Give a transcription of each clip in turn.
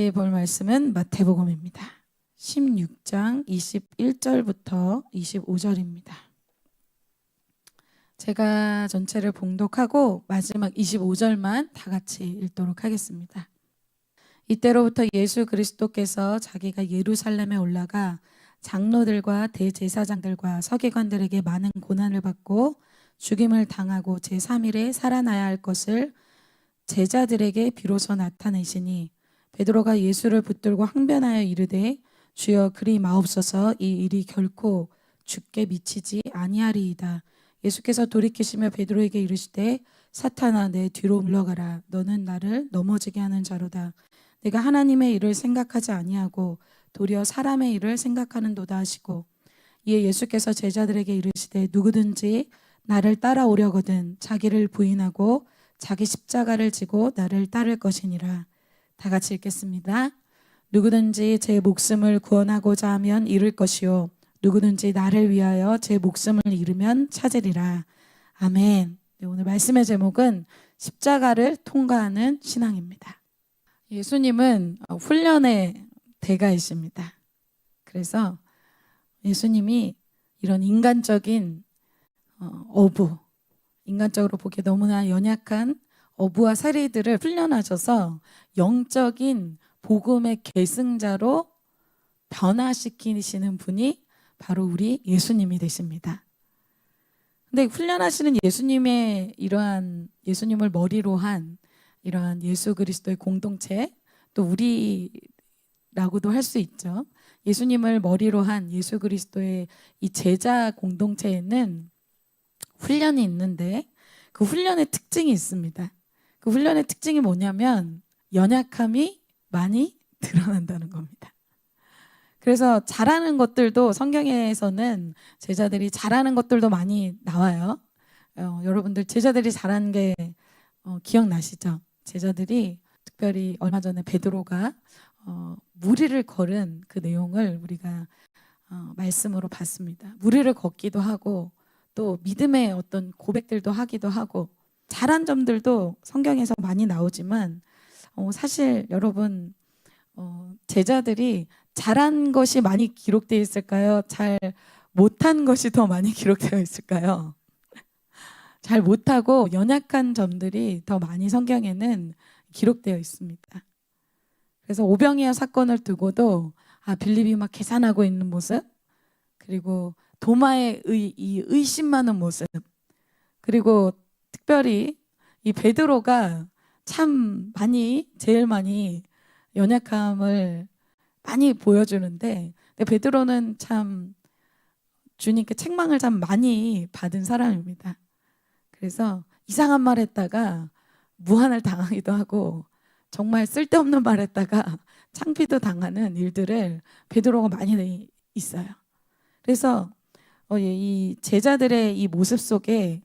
같이 볼 말씀은 마태복음입니다. 16장 21절부터 25절입니다. 제가 전체를 봉독하고 마지막 25절만 다 같이 읽도록 하겠습니다. 이때로부터 예수 그리스도께서 자기가 예루살렘에 올라가 장로들과 대제사장들과 서기관들에게 많은 고난을 받고 죽임을 당하고 제3일에 살아나야 할 것을 제자들에게 비로소 나타내시니 베드로가 예수를 붙들고 항변하여 이르되 주여 그리 마옵소서, 이 일이 결코 주께 미치지 아니하리이다. 예수께서 돌이키시며 베드로에게 이르시되 사탄아, 내 뒤로 물러가라. 너는 나를 넘어지게 하는 자로다. 내가 하나님의 일을 생각하지 아니하고 도리어 사람의 일을 생각하는도다 하시고, 이에 예수께서 제자들에게 이르시되 누구든지 나를 따라오려거든 자기를 부인하고 자기 십자가를 지고 나를 따를 것이니라. 다 같이 읽겠습니다. 누구든지 제 목숨을 구원하고자 하면 잃을 것이요 누구든지 나를 위하여 제 목숨을 잃으면 찾으리라. 아멘. 네, 오늘 말씀의 제목은 십자가를 통과하는 신앙입니다. 예수님은 훈련의 대가이십니다. 그래서 예수님이 이런 인간적인 어부, 인간적으로 보기에 너무나 연약한 어부와 사리들을 훈련하셔서 영적인 복음의 계승자로 변화시키시는 분이 바로 우리 예수님이 되십니다. 근데 훈련하시는 예수님의 이러한 예수님을 머리로 한 이러한 예수 그리스도의 공동체, 또 우리라고도 할 수 있죠. 예수님을 머리로 한 예수 그리스도의 이 제자 공동체에는 훈련이 있는데 그 훈련의 특징이 있습니다. 그 훈련의 특징이 뭐냐면 연약함이 많이 드러난다는 겁니다. 그래서 잘하는 것들도 성경에서는 제자들이 잘하는 것들도 많이 나와요. 여러분들 제자들이 잘하는 게 기억나시죠? 제자들이 특별히 얼마 전에 베드로가 무리를 걸은 그 내용을 우리가 말씀으로 봤습니다. 무리를 걷기도 하고 또 믿음의 어떤 고백들도 하기도 하고 잘한 점들도 성경에서 많이 나오지만 사실 여러분 제자들이 잘한 것이 많이 기록되어 있을까요? 잘 못한 것이 더 많이 기록되어 있을까요? 잘 못하고 연약한 점들이 더 많이 성경에는 기록되어 있습니다. 그래서 오병이어 사건을 두고도 빌립이 막 계산하고 있는 모습, 그리고 도마의 이 의심 많은 모습, 그리고 특별히 이 베드로가 참 제일 많이 연약함을 많이 보여주는데, 베드로는 참 주님께 책망을 참 많이 받은 사람입니다. 그래서 이상한 말 했다가 무한을 당하기도 하고 정말 쓸데없는 말 했다가 창피도 당하는 일들을 베드로가 많이 있어요. 그래서 이 제자들의 이 모습 속에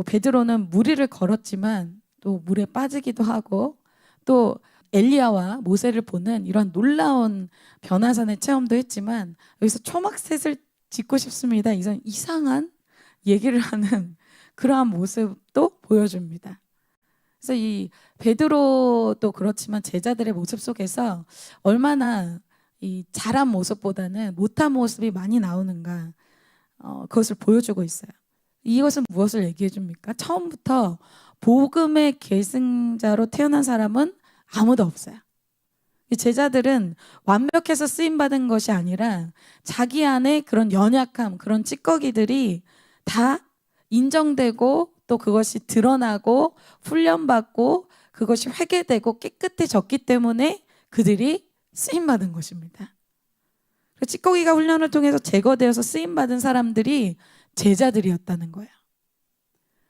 베드로는 무리를 걸었지만 또 물에 빠지기도 하고 또 엘리야와 모세를 보는 이런 놀라운 변화산의 체험도 했지만 여기서 초막셋을 짓고 싶습니다. 이상한 얘기를 하는 그러한 모습도 보여줍니다. 그래서 이 베드로도 그렇지만 제자들의 모습 속에서 얼마나 이 잘한 모습보다는 못한 모습이 많이 나오는가, 그것을 보여주고 있어요. 이것은 무엇을 얘기해 줍니까? 처음부터 복음의 계승자로 태어난 사람은 아무도 없어요. 제자들은 완벽해서 쓰임받은 것이 아니라 자기 안에 그런 연약함, 그런 찌꺼기들이 다 인정되고 또 그것이 드러나고 훈련받고 그것이 회개되고 깨끗해졌기 때문에 그들이 쓰임받은 것입니다. 찌꺼기가 훈련을 통해서 제거되어서 쓰임받은 사람들이 제자들이었다는 거예요.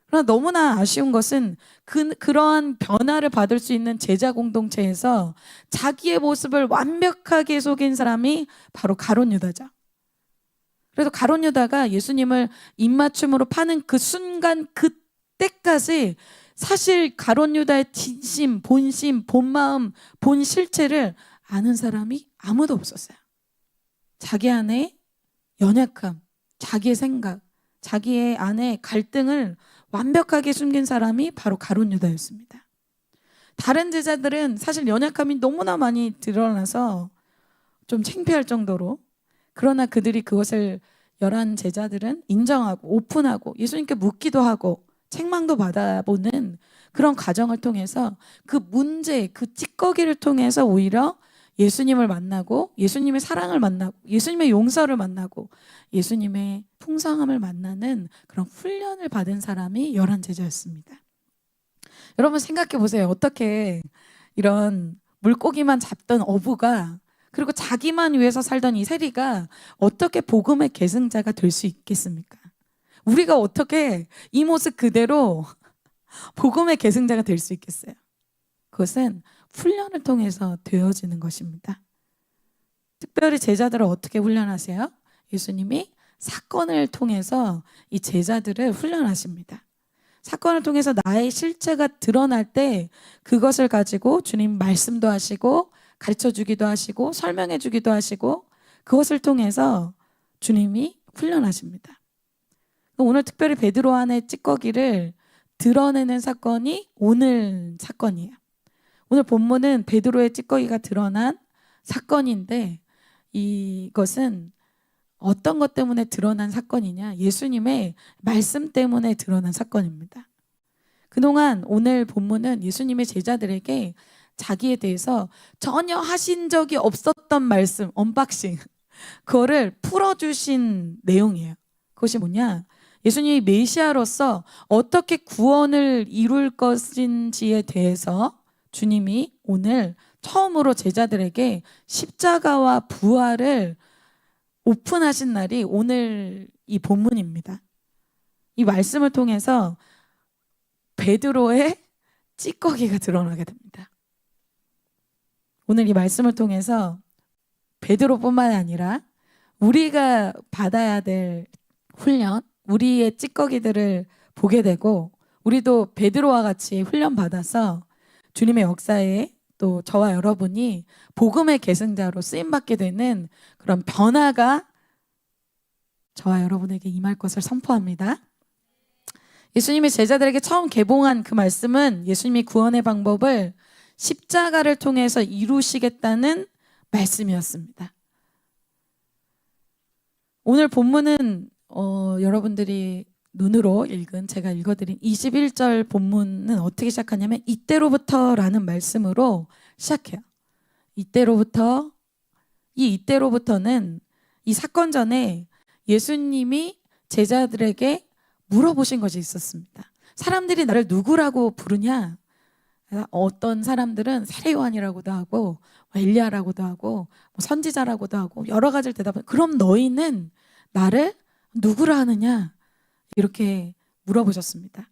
그러나 너무나 아쉬운 것은 그러한 변화를 받을 수 있는 제자 공동체에서 자기의 모습을 완벽하게 속인 사람이 바로 가룟 유다죠. 그래서 가룟 유다가 예수님을 입맞춤으로 파는 그 순간 그때까지 사실 가룟 유다의 진심, 본심, 본마음, 본실체를 아는 사람이 아무도 없었어요. 자기 안에 연약함, 자기의 생각, 자기의 안에 갈등을 완벽하게 숨긴 사람이 바로 가룟 유다였습니다. 다른 제자들은 사실 연약함이 너무나 많이 드러나서 좀 창피할 정도로, 그러나 그들이 그것을 11 제자들은 인정하고 오픈하고 예수님께 묻기도 하고 책망도 받아보는 그런 과정을 통해서 그 문제, 그 찌꺼기를 통해서 오히려 예수님을 만나고 예수님의 사랑을 만나고 예수님의 용서를 만나고 예수님의 풍성함을 만나는 그런 훈련을 받은 사람이 11 제자였습니다. 여러분 생각해 보세요. 어떻게 이런 물고기만 잡던 어부가, 그리고 자기만 위해서 살던 이 세리가 어떻게 복음의 계승자가 될 수 있겠습니까? 우리가 어떻게 이 모습 그대로 복음의 계승자가 될 수 있겠어요? 그것은 훈련을 통해서 되어지는 것입니다. 특별히 제자들을 어떻게 훈련하세요? 예수님이 사건을 통해서 이 제자들을 훈련하십니다. 사건을 통해서 나의 실체가 드러날 때 그것을 가지고 주님 말씀도 하시고 가르쳐 주기도 하시고 설명해 주기도 하시고 그것을 통해서 주님이 훈련하십니다. 오늘 특별히 베드로 안의 찌꺼기를 드러내는 사건이 오늘 사건이에요. 오늘 본문은 베드로의 찌꺼기가 드러난 사건인데, 이것은 어떤 것 때문에 드러난 사건이냐? 예수님의 말씀 때문에 드러난 사건입니다. 그동안 오늘 본문은 예수님의 제자들에게 자기에 대해서 전혀 하신 적이 없었던 말씀, 언박싱, 그거를 풀어주신 내용이에요. 그것이 뭐냐? 예수님이 메시아로서 어떻게 구원을 이룰 것인지에 대해서 주님이 오늘 처음으로 제자들에게 십자가와 부활을 오픈하신 날이 오늘 이 본문입니다. 이 말씀을 통해서 베드로의 찌꺼기가 드러나게 됩니다. 오늘 이 말씀을 통해서 베드로뿐만 아니라 우리가 받아야 될 훈련, 우리의 찌꺼기들을 보게 되고, 우리도 베드로와 같이 훈련 받아서 주님의 역사에 또 저와 여러분이 복음의 계승자로 쓰임받게 되는 그런 변화가 저와 여러분에게 임할 것을 선포합니다. 예수님이 제자들에게 처음 개봉한 그 말씀은 예수님이 구원의 방법을 십자가를 통해서 이루시겠다는 말씀이었습니다. 오늘 본문은 여러분들이 눈으로 읽은, 제가 읽어드린 21절 본문은 어떻게 시작하냐면 이때로부터라는 말씀으로 시작해요. 이때로부터는 이 사건 전에 예수님이 제자들에게 물어보신 것이 있었습니다. 사람들이 나를 누구라고 부르냐? 어떤 사람들은 세례 요한이라고도 하고 엘리야라고도 하고 선지자라고도 하고 여러 가지를 대답해. 그럼 너희는 나를 누구라 하느냐? 이렇게 물어보셨습니다.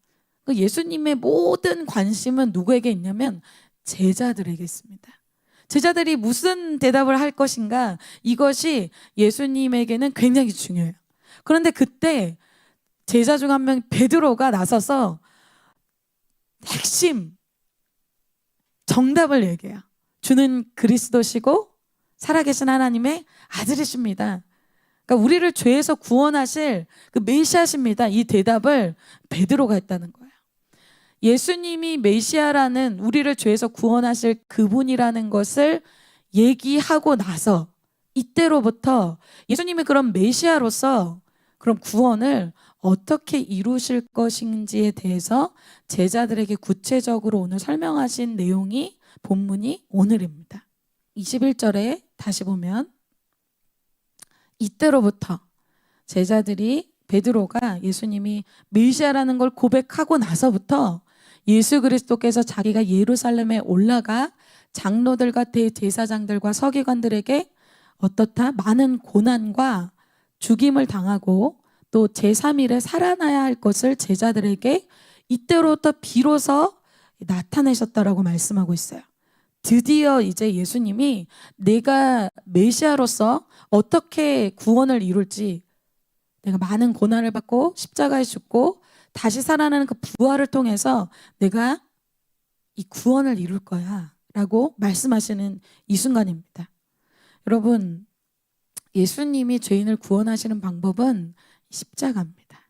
예수님의 모든 관심은 누구에게 있냐면 제자들에게 있습니다. 제자들이 무슨 대답을 할 것인가, 이것이 예수님에게는 굉장히 중요해요. 그런데 그때 제자 중 한 명 베드로가 나서서 핵심 정답을 얘기해요. 주는 그리스도시고 살아계신 하나님의 아들이십니다. 그러니까 우리를 죄에서 구원하실 그 메시아십니다. 이 대답을 베드로가 했다는 거예요. 예수님이 메시아라는, 우리를 죄에서 구원하실 그분이라는 것을 얘기하고 나서 이때로부터 예수님이 그런 메시아로서 그런 구원을 어떻게 이루실 것인지에 대해서 제자들에게 구체적으로 오늘 설명하신 내용이 본문이 오늘입니다. 21절에 다시 보면 이때로부터 제자들이, 베드로가 예수님이 메시아라는 걸 고백하고 나서부터 예수 그리스도께서 자기가 예루살렘에 올라가 장로들과 대제사장들과 서기관들에게 어떻다? 많은 고난과 죽임을 당하고 또 제3일에 살아나야 할 것을 제자들에게 이때로부터 비로소 나타내셨다라고 말씀하고 있어요. 드디어 이제 예수님이 내가 메시아로서 어떻게 구원을 이룰지, 내가 많은 고난을 받고 십자가에 죽고 다시 살아나는 그 부활을 통해서 내가 이 구원을 이룰 거야 라고 말씀하시는 이 순간입니다. 여러분, 예수님이 죄인을 구원하시는 방법은 십자가입니다.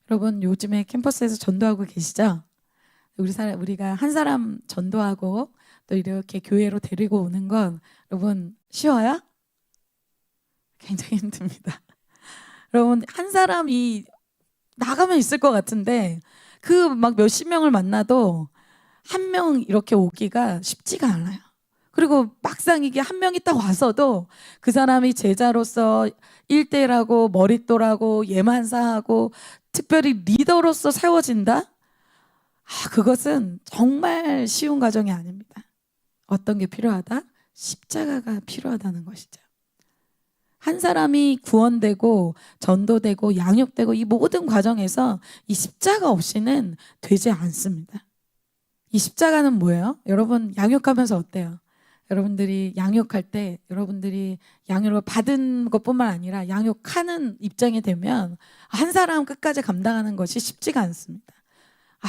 여러분, 요즘에 캠퍼스에서 전도하고 계시죠? 우리가 한 사람 전도하고 또 이렇게 교회로 데리고 오는 건 여러분 쉬워요? 굉장히 힘듭니다. 여러분 한 사람이 나가면 있을 것 같은데 그 막 몇십 명을 만나도 한 명 이렇게 오기가 쉽지가 않아요. 그리고 막상 이게 한 명이 딱 와서도 그 사람이 제자로서 일대일하고 머릿돌하고 예만사하고 특별히 리더로서 세워진다? 그것은 정말 쉬운 과정이 아닙니다. 어떤 게 필요하다? 십자가가 필요하다는 것이죠. 한 사람이 구원되고 전도되고 양육되고 이 모든 과정에서 이 십자가 없이는 되지 않습니다. 이 십자가는 뭐예요? 여러분 양육하면서 어때요? 여러분들이 양육할 때 여러분들이 양육을 받은 것뿐만 아니라 양육하는 입장이 되면 한 사람 끝까지 감당하는 것이 쉽지가 않습니다.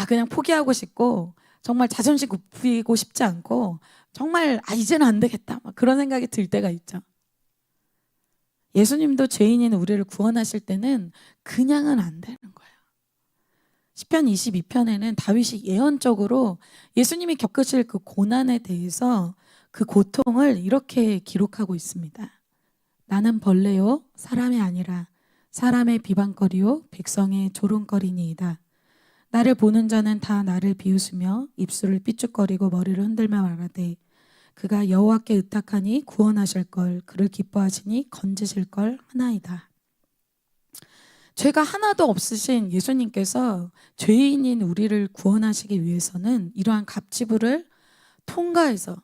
그냥 포기하고 싶고 정말 자존심 굽히고 싶지 않고 정말 이제는 안 되겠다 막 그런 생각이 들 때가 있죠. 예수님도 죄인인 우리를 구원하실 때는 그냥은 안 되는 거예요. 시편 22편에는 다윗이 예언적으로 예수님이 겪으실 그 고난에 대해서 그 고통을 이렇게 기록하고 있습니다. 나는 벌레요 사람이 아니라 사람의 비방거리요 백성의 조롱거리니이다. 나를 보는 자는 다 나를 비웃으며 입술을 삐죽거리고 머리를 흔들며 말하되 그가 여호와께 의탁하니 구원하실 걸 그를 기뻐하시니 건지실 걸 하나이다. 죄가 하나도 없으신 예수님께서 죄인인 우리를 구원하시기 위해서는 이러한 갑지불을 통과해서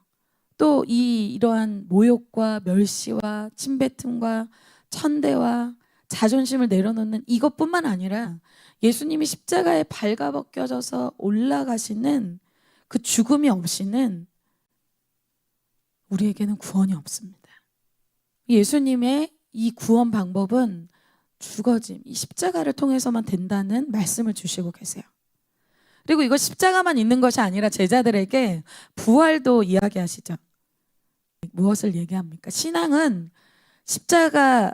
또 이러한 모욕과 멸시와 침뱉음과 천대와 자존심을 내려놓는 이것뿐만 아니라 예수님이 십자가에 발가벗겨져서 올라가시는 그 죽음이 없이는 우리에게는 구원이 없습니다. 예수님의 이 구원 방법은 죽어짐, 이 십자가를 통해서만 된다는 말씀을 주시고 계세요. 그리고 이거 십자가만 있는 것이 아니라 제자들에게 부활도 이야기하시죠. 무엇을 얘기합니까? 신앙은 십자가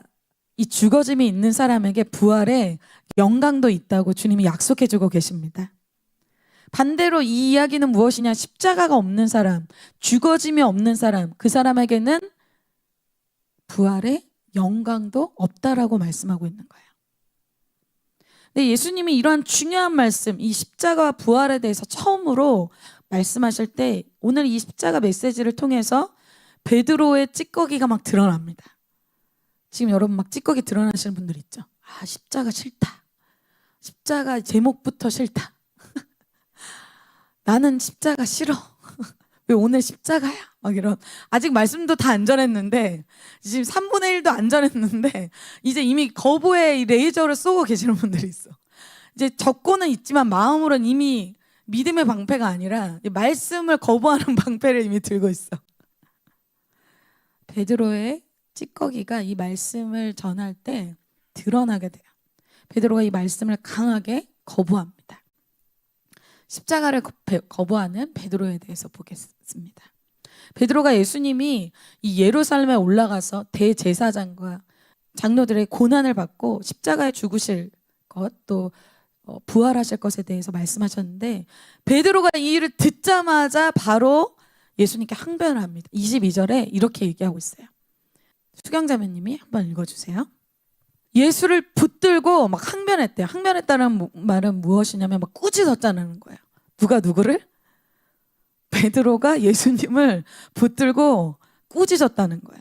이 죽어짐이 있는 사람에게 부활의 영광도 있다고 주님이 약속해 주고 계십니다. 반대로 이 이야기는 무엇이냐? 십자가가 없는 사람, 죽어짐이 없는 사람, 그 사람에게는 부활의 영광도 없다라고 말씀하고 있는 거예요. 근데 예수님이 이러한 중요한 말씀, 이 십자가와 부활에 대해서 처음으로 말씀하실 때 오늘 이 십자가 메시지를 통해서 베드로의 찌꺼기가 막 드러납니다. 지금 여러분 막 찌꺼기 드러나시는 분들 있죠? 십자가 싫다. 십자가 제목부터 싫다. 나는 십자가 싫어. 왜 오늘 십자가야? 막 이런. 아직 말씀도 다 안 전했는데 지금 3분의 1도 안 전했는데 이제 이미 거부의 레이저를 쏘고 계시는 분들이 있어. 이제 적고는 있지만 마음으로는 이미 믿음의 방패가 아니라 말씀을 거부하는 방패를 이미 들고 있어. 베드로의 찌꺼기가 이 말씀을 전할 때 드러나게 돼요. 베드로가 이 말씀을 강하게 거부합니다. 십자가를 거부하는 베드로에 대해서 보겠습니다. 베드로가 예수님이 이 예루살렘에 올라가서 대제사장과 장로들의 고난을 받고 십자가에 죽으실 것, 또 부활하실 것에 대해서 말씀하셨는데 베드로가 이 일을 듣자마자 바로 예수님께 항변을 합니다. 22절에 이렇게 얘기하고 있어요. 수경자매님이 한번 읽어주세요. 예수를 붙들고 막 항변했대요. 항변했다는 말은 무엇이냐면 막 꾸짖었다는 거예요. 누가 누구를? 베드로가 예수님을 붙들고 꾸짖었다는 거예요.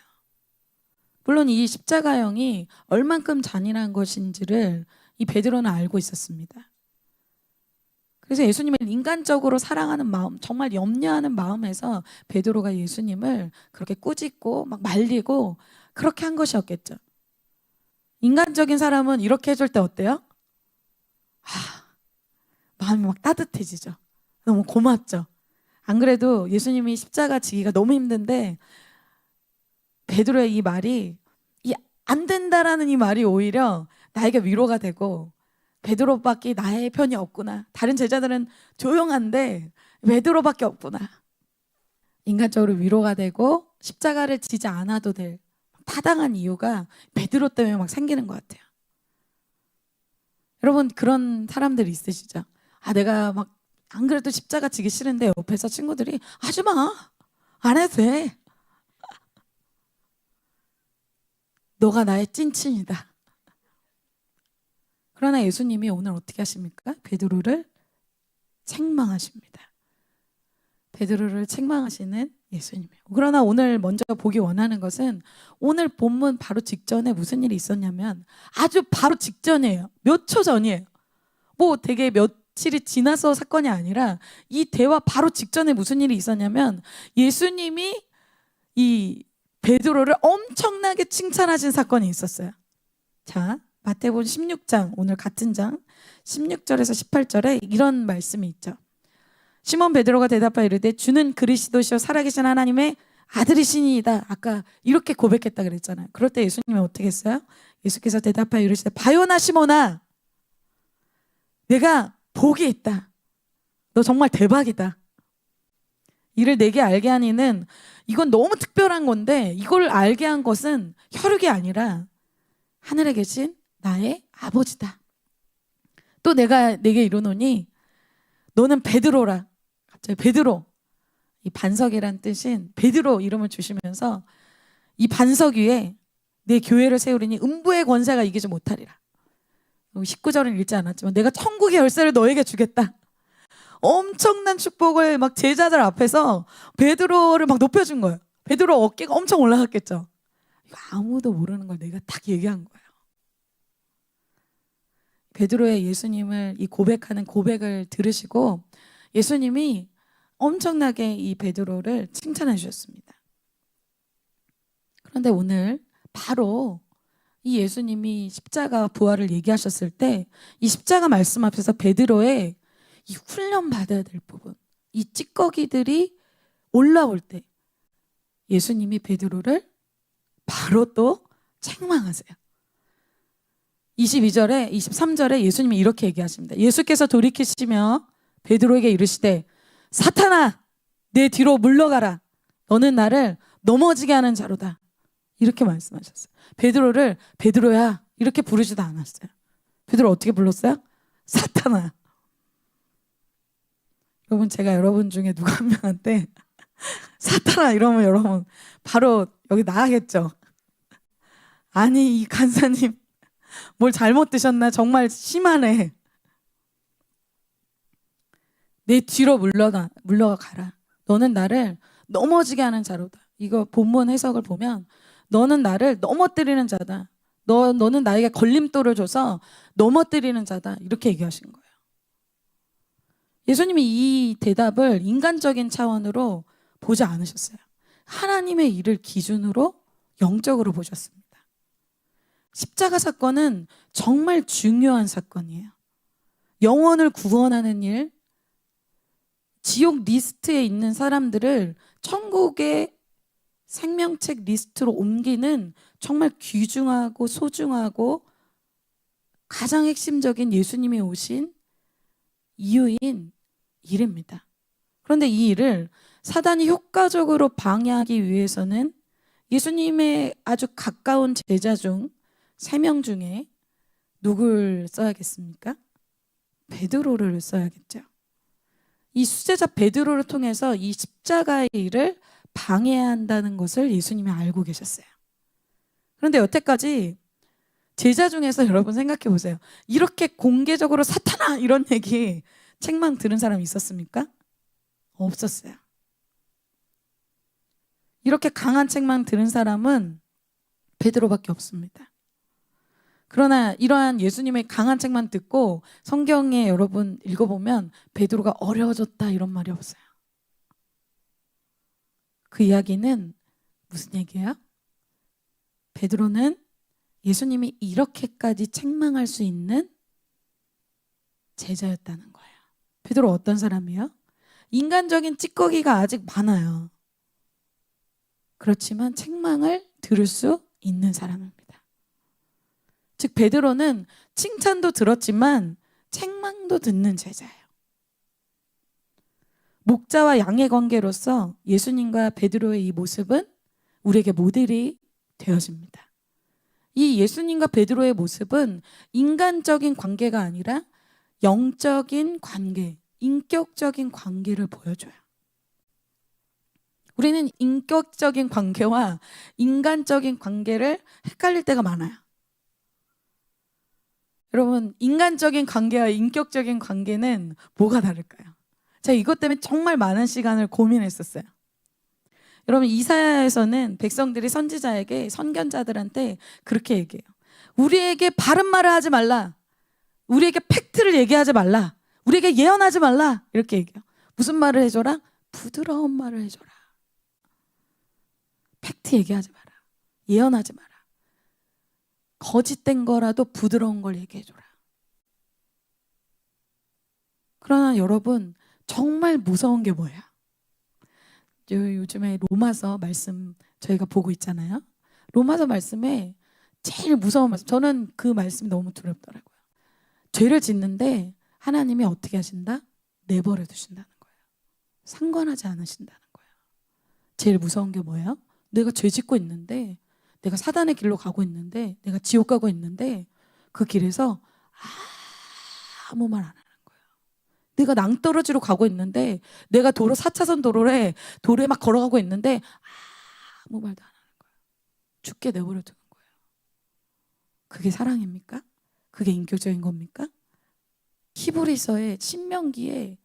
물론 이 십자가형이 얼만큼 잔인한 것인지를 이 베드로는 알고 있었습니다. 그래서 예수님을 인간적으로 사랑하는 마음, 정말 염려하는 마음에서 베드로가 예수님을 그렇게 꾸짖고 막 말리고 그렇게 한 것이었겠죠. 인간적인 사람은 이렇게 해줄 때 어때요? 마음이 막 따뜻해지죠. 너무 고맙죠. 안 그래도 예수님이 십자가 지기가 너무 힘든데 베드로의 이 말이 안 된다라는 이 말이 오히려 나에게 위로가 되고 베드로밖에 나의 편이 없구나. 다른 제자들은 조용한데 베드로밖에 없구나. 인간적으로 위로가 되고 십자가를 지지 않아도 될 타당한 이유가 베드로 때문에 막 생기는 것 같아요. 여러분 그런 사람들 있으시죠? 내가 막 안 그래도 십자가 지기 싫은데 옆에서 친구들이 하지 마. 안 해도 돼. 너가 나의 찐친이다. 그러나 예수님이 오늘 어떻게 하십니까? 베드로를 책망하십니다. 베드로를 책망하시는 예수님이에요. 그러나 오늘 먼저 보기 원하는 것은 오늘 본문 바로 직전에 무슨 일이 있었냐면 아주 바로 직전이에요. 몇 초 전이에요. 뭐 되게 며칠이 지나서 사건이 아니라 이 대화 바로 직전에 무슨 일이 있었냐면 예수님이 이 베드로를 엄청나게 칭찬하신 사건이 있었어요. 자, 마태복음 16장, 오늘 같은 장 16절에서 18절에 이런 말씀이 있죠. 시몬 베드로가 대답하여 이르되 주는 그리스도시요 살아계신 하나님의 아들이시니이다. 아까 이렇게 고백했다 그랬잖아요. 그럴 때 예수님이 어떻게 했어요? 예수께서 대답하여 이르시되 바요나 시몬아, 내가 복이 있다. 너 정말 대박이다. 이를 내게 알게 한 이는, 이건 너무 특별한 건데 이걸 알게 한 것은 혈육이 아니라 하늘에 계신 나의 아버지다. 또 내가 내게 이르노니 너는 베드로라. 갑자기 베드로, 이 반석이란 뜻인 베드로 이름을 주시면서 이 반석 위에 내 교회를 세우리니 음부의 권세가 이기지 못하리라. 19절은 읽지 않았지만 내가 천국의 열쇠를 너에게 주겠다. 엄청난 축복을 막 제자들 앞에서 베드로를 막 높여준 거예요. 베드로 어깨가 엄청 올라갔겠죠. 이거 아무도 모르는 걸 내가 딱 얘기한 거예요. 베드로의 예수님을 이 고백하는 고백을 들으시고 예수님이 엄청나게 이 베드로를 칭찬해 주셨습니다. 그런데 오늘 바로 이 예수님이 십자가 부활을 얘기하셨을 때 이 십자가 말씀 앞에서 베드로의 이 훈련 받아야 될 부분, 이 찌꺼기들이 올라올 때 예수님이 베드로를 바로 또 책망하세요. 22절에 23절에 예수님이 이렇게 얘기하십니다. 예수께서 돌이키시며 베드로에게 이르시되 사탄아, 내 뒤로 물러가라. 너는 나를 넘어지게 하는 자로다. 이렇게 말씀하셨어요. 베드로를 베드로야 이렇게 부르지도 않았어요. 베드로 어떻게 불렀어요? 사탄아. 여러분, 제가 여러분 중에 누가 한 명한테 사탄아 이러면 여러분 바로 여기 나가겠죠. 아니, 이 간사님 뭘 잘못 드셨나? 정말 심하네. 내 뒤로 물러가라. 너는 나를 넘어지게 하는 자로다. 이거 본문 해석을 보면 너는 나를 넘어뜨리는 자다. 너는 나에게 걸림돌을 줘서 넘어뜨리는 자다. 이렇게 얘기하신 거예요. 예수님이 이 대답을 인간적인 차원으로 보지 않으셨어요. 하나님의 일을 기준으로 영적으로 보셨습니다. 십자가 사건은 정말 중요한 사건이에요. 영혼을 구원하는 일, 지옥 리스트에 있는 사람들을 천국의 생명책 리스트로 옮기는 정말 귀중하고 소중하고 가장 핵심적인 예수님이 오신 이유인 일입니다. 그런데 이 일을 사단이 효과적으로 방해하기 위해서는 예수님의 아주 가까운 제자 중 3명 중에 누굴 써야겠습니까? 베드로를 써야겠죠. 이 수제자 베드로를 통해서 이 십자가의 일을 방해해야 한다는 것을 예수님이 알고 계셨어요. 그런데 여태까지 제자 중에서 여러분 생각해 보세요. 이렇게 공개적으로 사탄아 이런 얘기 책망 들은 사람이 있었습니까? 없었어요. 이렇게 강한 책망 들은 사람은 베드로밖에 없습니다. 그러나 이러한 예수님의 강한 책만 듣고 성경에 여러분 읽어보면 베드로가 어려워졌다 이런 말이 없어요. 그 이야기는 무슨 얘기예요? 베드로는 예수님이 이렇게까지 책망할 수 있는 제자였다는 거예요. 베드로 어떤 사람이에요? 인간적인 찌꺼기가 아직 많아요. 그렇지만 책망을 들을 수 있는 사람입니다. 즉 베드로는 칭찬도 들었지만 책망도 듣는 제자예요. 목자와 양의 관계로서 예수님과 베드로의 이 모습은 우리에게 모델이 되어집니다. 이 예수님과 베드로의 모습은 인간적인 관계가 아니라 영적인 관계, 인격적인 관계를 보여줘요. 우리는 인격적인 관계와 인간적인 관계를 헷갈릴 때가 많아요. 여러분, 인간적인 관계와 인격적인 관계는 뭐가 다를까요? 제가 이것 때문에 정말 많은 시간을 고민했었어요. 여러분, 이사야에서는 백성들이 선지자에게, 선견자들한테 그렇게 얘기해요. 우리에게 바른 말을 하지 말라. 우리에게 팩트를 얘기하지 말라. 우리에게 예언하지 말라. 이렇게 얘기해요. 무슨 말을 해줘라? 부드러운 말을 해줘라. 팩트 얘기하지 마라. 예언하지 마라. 거짓된 거라도 부드러운 걸 얘기해줘라. 그러나 여러분, 정말 무서운 게 뭐예요? 요즘에 로마서 말씀 저희가 보고 있잖아요. 로마서 말씀에 제일 무서운 말씀, 저는 그 말씀이 너무 두렵더라고요. 죄를 짓는데 하나님이 어떻게 하신다? 내버려 두신다는 거예요. 상관하지 않으신다는 거예요. 제일 무서운 게 뭐예요? 내가 죄 짓고 있는데, 내가 사단의 길로 가고 있는데, 내가 지옥 가고 있는데 그 길에서 아무 말 안 하는 거예요. 내가 낭떠러지로 가고 있는데, 내가 도로 4차선 도로에 막 걸어가고 있는데 아무 말도 안 하는 거예요. 죽게 내버려 두는 거예요. 그게 사랑입니까? 그게 인격적인 겁니까? 히브리서에, 신명기에,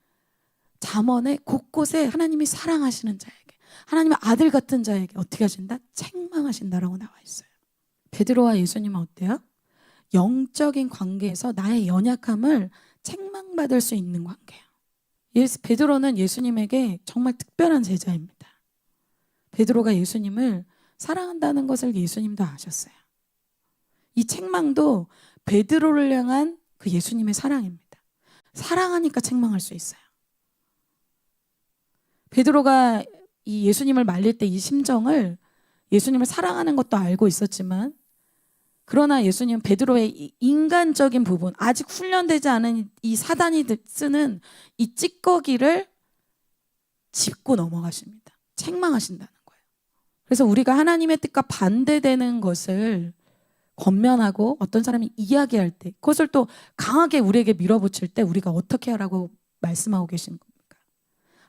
잠언에 곳곳에 하나님이 사랑하시는 자에게, 하나님의 아들 같은 자에게 어떻게 하신다? 책망하신다라고 나와 있어요. 베드로와 예수님은 어때요? 영적인 관계에서 나의 연약함을 책망받을 수 있는 관계예요. 베드로는 예수님에게 정말 특별한 제자입니다. 베드로가 예수님을 사랑한다는 것을 예수님도 아셨어요. 이 책망도 베드로를 향한 그 예수님의 사랑입니다. 사랑하니까 책망할 수 있어요. 베드로가 이 예수님을 말릴 때 이 심정을, 예수님을 사랑하는 것도 알고 있었지만, 그러나 예수님은 베드로의 이 인간적인 부분, 아직 훈련되지 않은 이 사단이 쓰는 이 찌꺼기를 짚고 넘어가십니다. 책망하신다는 거예요. 그래서 우리가 하나님의 뜻과 반대되는 것을 권면하고 어떤 사람이 이야기할 때, 그것을 또 강하게 우리에게 밀어붙일 때 우리가 어떻게 하라고 말씀하고 계신 겁니까?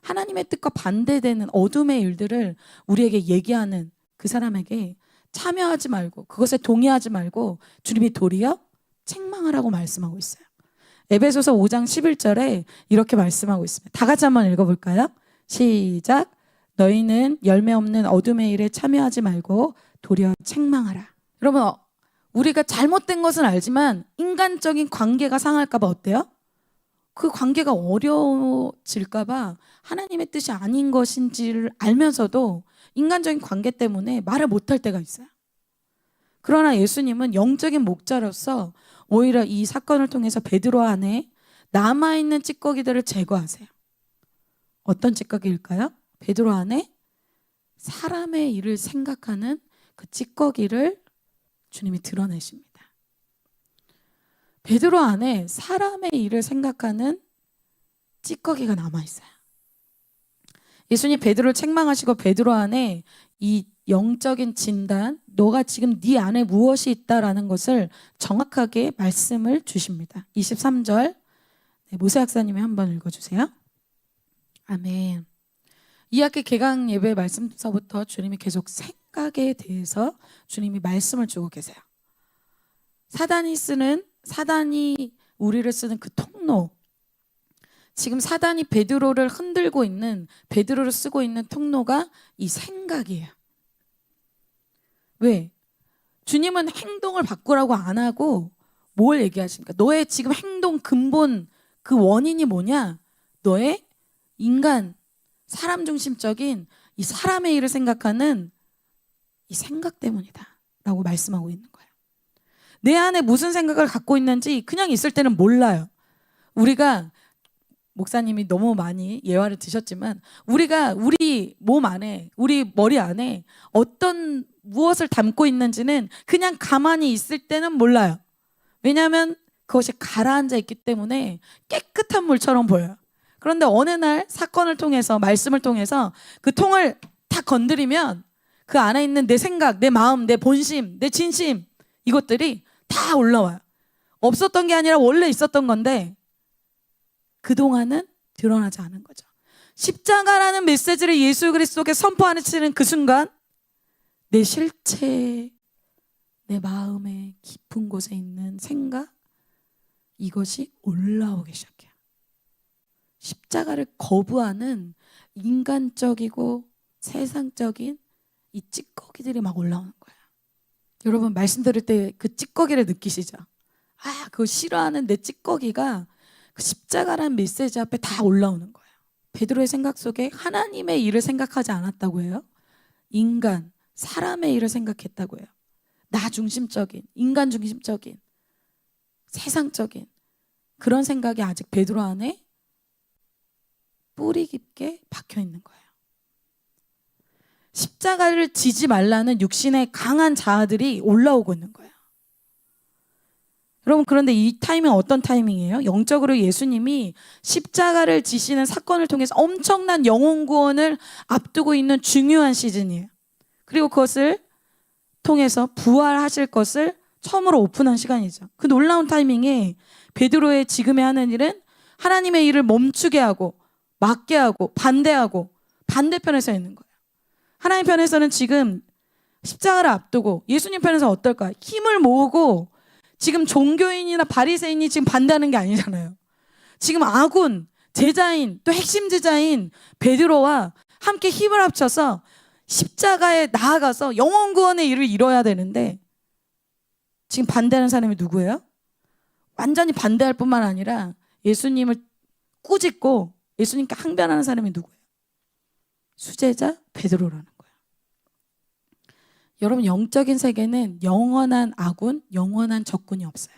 하나님의 뜻과 반대되는 어둠의 일들을 우리에게 얘기하는 그 사람에게 참여하지 말고, 그것에 동의하지 말고 주님이 도리어 책망하라고 말씀하고 있어요. 에베소서 5장 11절에 이렇게 말씀하고 있습니다. 다 같이 한번 읽어볼까요? 시작. 너희는 열매 없는 어둠의 일에 참여하지 말고 도리어 책망하라. 여러분, 우리가 잘못된 것은 알지만 인간적인 관계가 상할까 봐 어때요? 그 관계가 어려워질까 봐 하나님의 뜻이 아닌 것인지를 알면서도 인간적인 관계 때문에 말을 못할 때가 있어요. 그러나 예수님은 영적인 목자로서 오히려 이 사건을 통해서 베드로 안에 남아있는 찌꺼기들을 제거하세요. 어떤 찌꺼기일까요? 베드로 안에 사람의 일을 생각하는 그 찌꺼기를 주님이 드러내십니다. 베드로 안에 사람의 일을 생각하는 찌꺼기가 남아있어요. 예수님 베드로를 책망하시고 베드로 안에 이 영적인 진단, 너가 지금 네 안에 무엇이 있다라는 것을 정확하게 말씀을 주십니다. 23절 모세 학사님이 한번 읽어주세요. 아멘. 이 학기 개강 예배 말씀서부터 주님이 계속 생각에 대해서 주님이 말씀을 주고 계세요. 사단이 우리를 쓰는 그 통로, 지금 사단이 베드로를 흔들고 있는, 베드로를 쓰고 있는 통로가 이 생각이에요. 왜? 주님은 행동을 바꾸라고 안 하고 뭘 얘기하십니까? 너의 지금 행동 근본 그 원인이 뭐냐? 너의 인간, 사람 중심적인 이 사람의 일을 생각하는 이 생각 때문이다 라고 말씀하고 있는 거예요. 내 안에 무슨 생각을 갖고 있는지 그냥 있을 때는 몰라요. 우리가, 목사님이 너무 많이 예화를 드셨지만, 우리가 우리 몸 안에, 우리 머리 안에 어떤 무엇을 담고 있는지는 그냥 가만히 있을 때는 몰라요. 왜냐하면 그것이 가라앉아 있기 때문에 깨끗한 물처럼 보여요. 그런데 어느 날 사건을 통해서, 말씀을 통해서 그 통을 다 건드리면 그 안에 있는 내 생각, 내 마음, 내 본심, 내 진심, 이것들이 다 올라와요. 없었던 게 아니라 원래 있었던 건데 그동안은 드러나지 않은 거죠. 십자가라는 메시지를 예수 그리스도께 선포하시는 그 순간 내 실체, 내 마음의 깊은 곳에 있는 생각, 이것이 올라오기 시작해요. 십자가를 거부하는 인간적이고 세상적인 이 찌꺼기들이 막 올라오는 거예요. 여러분 말씀 들을 때 그 찌꺼기를 느끼시죠? 아, 그거 싫어하는 내 찌꺼기가 그 십자가라는 메시지 앞에 다 올라오는 거예요. 베드로의 생각 속에 하나님의 일을 생각하지 않았다고 해요. 인간, 사람의 일을 생각했다고 해요. 나 중심적인, 인간 중심적인, 세상적인 그런 생각이 아직 베드로 안에 뿌리 깊게 박혀 있는 거예요. 십자가를 지지 말라는 육신의 강한 자아들이 올라오고 있는 거예요. 여러분 그런데 이 타이밍은 어떤 타이밍이에요? 영적으로 예수님이 십자가를 지시는 사건을 통해서 엄청난 영혼 구원을 앞두고 있는 중요한 시즌이에요. 그리고 그것을 통해서 부활하실 것을 처음으로 오픈한 시간이죠. 그 놀라운 타이밍에 베드로의 지금의 하는 일은 하나님의 일을 멈추게 하고 막게 하고 반대하고 반대편에 서 있는 거예요. 하나님 편에서는 지금 십자가를 앞두고 예수님 편에서 어떨까요? 힘을 모으고 지금 종교인이나 바리새인이 지금 반대하는 게 아니잖아요. 지금 아군, 제자인, 또 핵심 제자인 베드로와 함께 힘을 합쳐서 십자가에 나아가서 영혼 구원의 일을 이뤄야 되는데 지금 반대하는 사람이 누구예요? 완전히 반대할 뿐만 아니라 예수님을 꾸짖고 예수님께 항변하는 사람이 누구예요? 수제자 베드로라는 거예요. 여러분 영적인 세계는 영원한 아군, 영원한 적군이 없어요.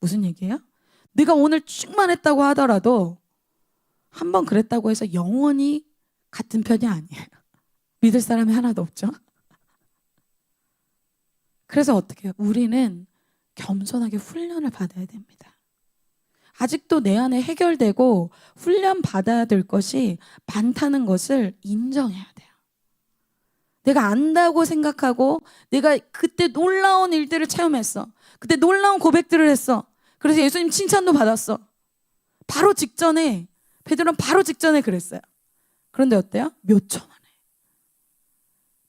무슨 얘기예요? 내가 오늘 충만했다고 하더라도 한 번 그랬다고 해서 영원히 같은 편이 아니에요. 믿을 사람이 하나도 없죠. 그래서 어떻게 해요? 우리는 겸손하게 훈련을 받아야 됩니다. 아직도 내 안에 해결되고 훈련 받아야 될 것이 많다는 것을 인정해야 돼요. 내가 안다고 생각하고 내가 그때 놀라운 일들을 체험했어. 그때 놀라운 고백들을 했어. 그래서 예수님 칭찬도 받았어. 바로 직전에 베드로는 바로 직전에 그랬어요. 그런데 어때요? 몇 초 만에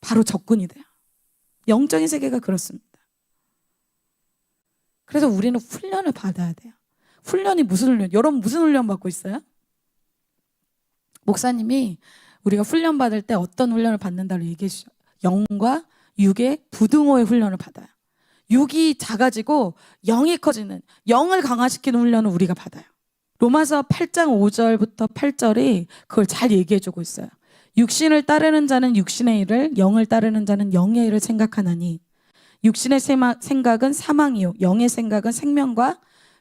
바로 적군이 돼요. 영적인 세계가 그렇습니다. 그래서 우리는 훈련을 받아야 돼요. 훈련이 무슨 훈련? 여러분 무슨 훈련 받고 있어요? 목사님이 우리가 훈련 받을 때 어떤 훈련을 받는다고 얘기해 주죠. 영과 육의 부등호의 훈련을 받아요. 육이 작아지고 영이 커지는, 영을 강화시키는 훈련을 우리가 받아요. 로마서 8장 5절부터 8절이 그걸 잘 얘기해 주고 있어요. 육신을 따르는 자는 육신의 일을, 영을 따르는 자는 영의 일을 생각하나니 육신의 생각은 사망이요 영의 생각은 생명과